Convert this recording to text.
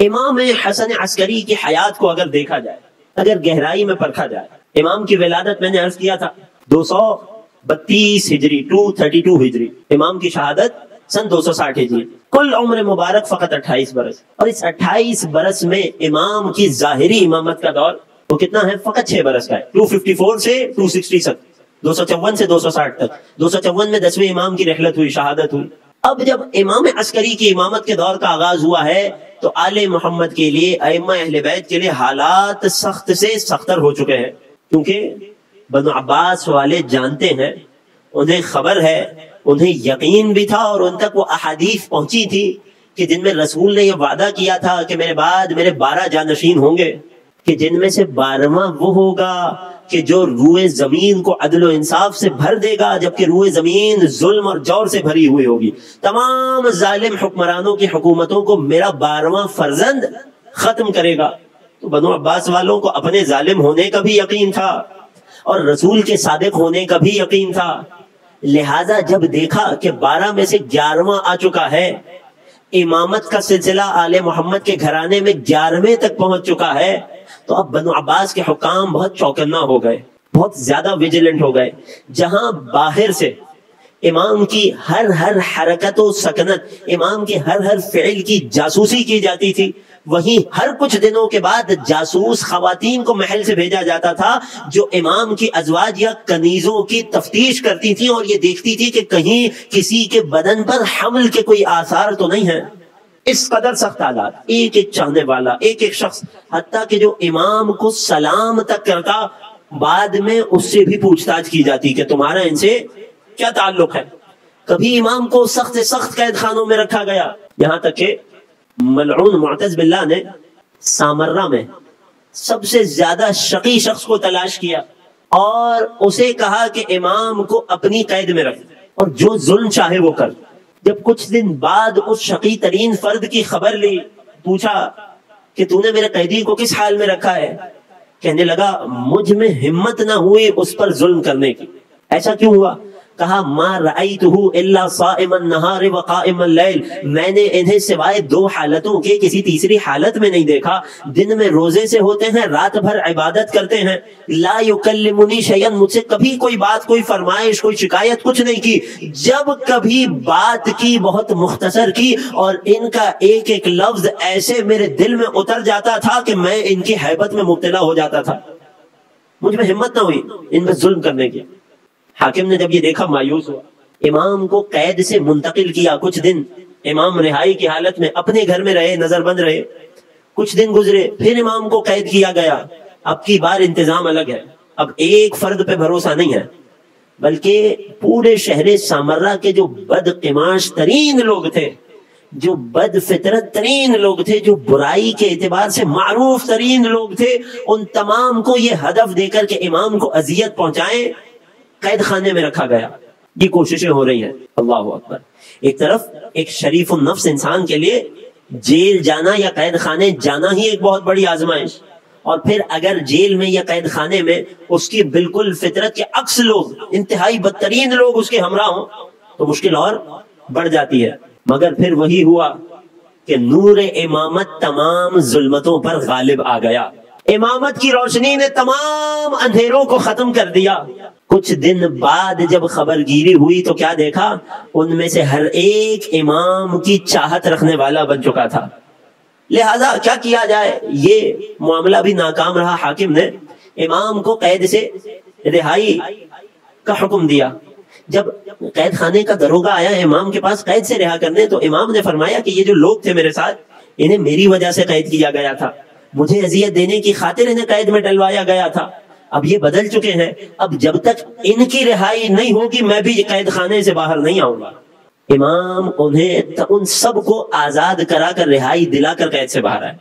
امام حسن عسکری کی حیات کو اگر دیکھا جائے، اگر گہرائی میں پرکھا جائے، امام کی ولادت میں نے عرض کیا تھا 232 ہجری 232 ہجری، امام کی شہادت سن 260 ہجری، کل عمر مبارک فقط 28 برس، اور اس 28 برس میں امام کی ظاہری امامت کا دور وہ کتنا ہے؟ فقط 6 برس کا ہے، 254 سے 260 تک، 254 سے 260 تک، 254 میں 10ویں امام کی رحلت ہوئی، شہادت ہوئی۔ اب جب امام عسکری کی امامت کے دور کا آغاز ہوا ہے تو آل محمد کے لیے، ائمہ اہل بیت کے لیے حالات سخت سے سختر ہو چکے ہیں، کیونکہ بنو عباس والے جانتے ہیں، انہیں خبر ہے، انہیں یقین بھی تھا، اور ان تک وہ احادیث پہنچی تھی کہ جن میں رسول نے یہ وعدہ کیا تھا کہ میرے بعد میرے 12 جانشین ہوں گے، کہ جن میں سے 12واں وہ ہوگا کہ جو روئے زمین کو عدل و انصاف سے بھر دے گا، جبکہ روئے زمین ظلم اور جور سے بھری ہوئی ہوگی، تمام ظالم حکمرانوں کی حکومتوں کو میرا 12واں فرزند ختم کرے گا۔ تو بنو عباس والوں کو اپنے ظالم ہونے کا بھی یقین تھا اور رسول کے صادق ہونے کا بھی یقین تھا، لہذا جب دیکھا کہ 12 میں سے 11واں آ چکا ہے، امامت کا سلسلہ آل محمد کے گھرانے میں 11ویں تک پہنچ چکا ہے، تو اب بنو عباس کے حکام بہت چوکنا ہو گئے، بہت زیادہ ویجیلنٹ ہو گئے۔ جہاں باہر سے امام کی ہر حرکت و سکنت، امام کے ہر فعل کی جاسوسی کی جاتی تھی، وہیں ہر کچھ دنوں کے بعد جاسوس خواتین کو محل سے بھیجا جاتا تھا جو امام کی ازواج یا کنیزوں کی تفتیش کرتی تھی اور یہ دیکھتی تھی کہ کہیں کسی کے بدن پر حمل کے کوئی آثار تو نہیں ہیں۔ اس قدر سخت حالات، ایک ایک چاہنے والا، ایک ایک شخص، حتیٰ کہ جو امام کو سلام تک کرتا، بعد میں اس سے بھی پوچھ تاچھ کی جاتی کہ تمہارا ان سے کیا تعلق ہے۔ کبھی امام کو سخت سے سخت قید خانوں میں رکھا گیا، یہاں تک کہ ملعون معتز باللہ نے سامرہ میں سب سے زیادہ شقی شخص کو تلاش کیا اور اسے کہا کہ امام کو اپنی قید میں رکھ اور جو ظلم چاہے وہ کر۔ جب کچھ دن بعد اس شقی ترین فرد کی خبر لی، پوچھا کہ تو نے میرے قیدی کو کس حال میں رکھا ہے؟ کہنے لگا مجھ میں ہمت نہ ہوئی اس پر ظلم کرنے کی۔ ایسا کیوں ہوا؟ کہا ما رأیتہ الا صائم النہار وقائم اللیل، میں نے انہیں سوائے 2 حالتوں کے کسی تیسری حالت میں نہیں دیکھا، دن میں روزے سے ہوتے ہیں، رات بھر عبادت کرتے ہیں، لا یکلمنی شیئا، مجھ سے کبھی کوئی بات، کوئی فرمائش، کوئی شکایت کچھ نہیں کی، جب کبھی بات کی بہت مختصر کی، اور ان کا ایک ایک لفظ ایسے میرے دل میں اتر جاتا تھا کہ میں ان کی ہیبت میں مبتلا ہو جاتا تھا، مجھ میں ہمت نہ ہوئی ان پر ظلم کرنے کی۔ حاکم نے جب یہ دیکھا مایوس ہوا، امام کو قید سے منتقل کیا، کچھ دن امام رہائی کی حالت میں اپنے گھر میں رہے، نظر بند رہے، کچھ دن گزرے، پھر امام کو قید کیا گیا۔ اب کی بار انتظام الگ ہے، اب ایک فرد پہ بھروسہ نہیں ہے، بلکہ پورے شہر سامرہ کے جو بدقماش ترین لوگ تھے، جو بد فطرت ترین لوگ تھے، جو برائی کے اعتبار سے معروف ترین لوگ تھے، ان تمام کو یہ ہدف دے کر کہ امام کو اذیت پہنچائیں، قید خانے میں رکھا گیا۔ یہ کوششیں ہو رہی ہیں، اللہ اکبر۔ ایک طرف ایک شریف النفس انسان کے لیے جیل جانا یا قید خانے جانا ہی ایک بہت بڑی آزمائش، اور پھر اگر جیل میں یا قید خانے میں اس کی بالکل فطرت کے عکس لوگ، انتہائی بدترین لوگ اس کے ہمراہ ہوں تو مشکل اور بڑھ جاتی ہے۔ مگر پھر وہی ہوا کہ نور امامت تمام ظلمتوں پر غالب آ گیا، امامت کی روشنی نے تمام اندھیروں کو ختم کر دیا۔ کچھ دن بعد جب خبر گیری ہوئی تو کیا دیکھا؟ ان میں سے ہر ایک امام کی چاہت رکھنے والا بن چکا تھا، لہذا کیا کیا جائے، یہ معاملہ بھی ناکام رہا۔ حاکم نے امام کو قید سے رہائی کا حکم دیا۔ جب قید خانے کا دروگہ آیا امام کے پاس قید سے رہا کرنے، تو امام نے فرمایا کہ یہ جو لوگ تھے میرے ساتھ، انہیں میری وجہ سے قید کیا گیا تھا، مجھے اذیت دینے کی خاطر انہیں قید میں ڈلوایا گیا تھا، اب یہ بدل چکے ہیں، اب جب تک ان کی رہائی نہیں ہوگی میں بھی قید خانے سے باہر نہیں آؤں گا۔ امام انہیں ان سب کو آزاد کرا کر رہائی دلا کر قید سے باہر آئے۔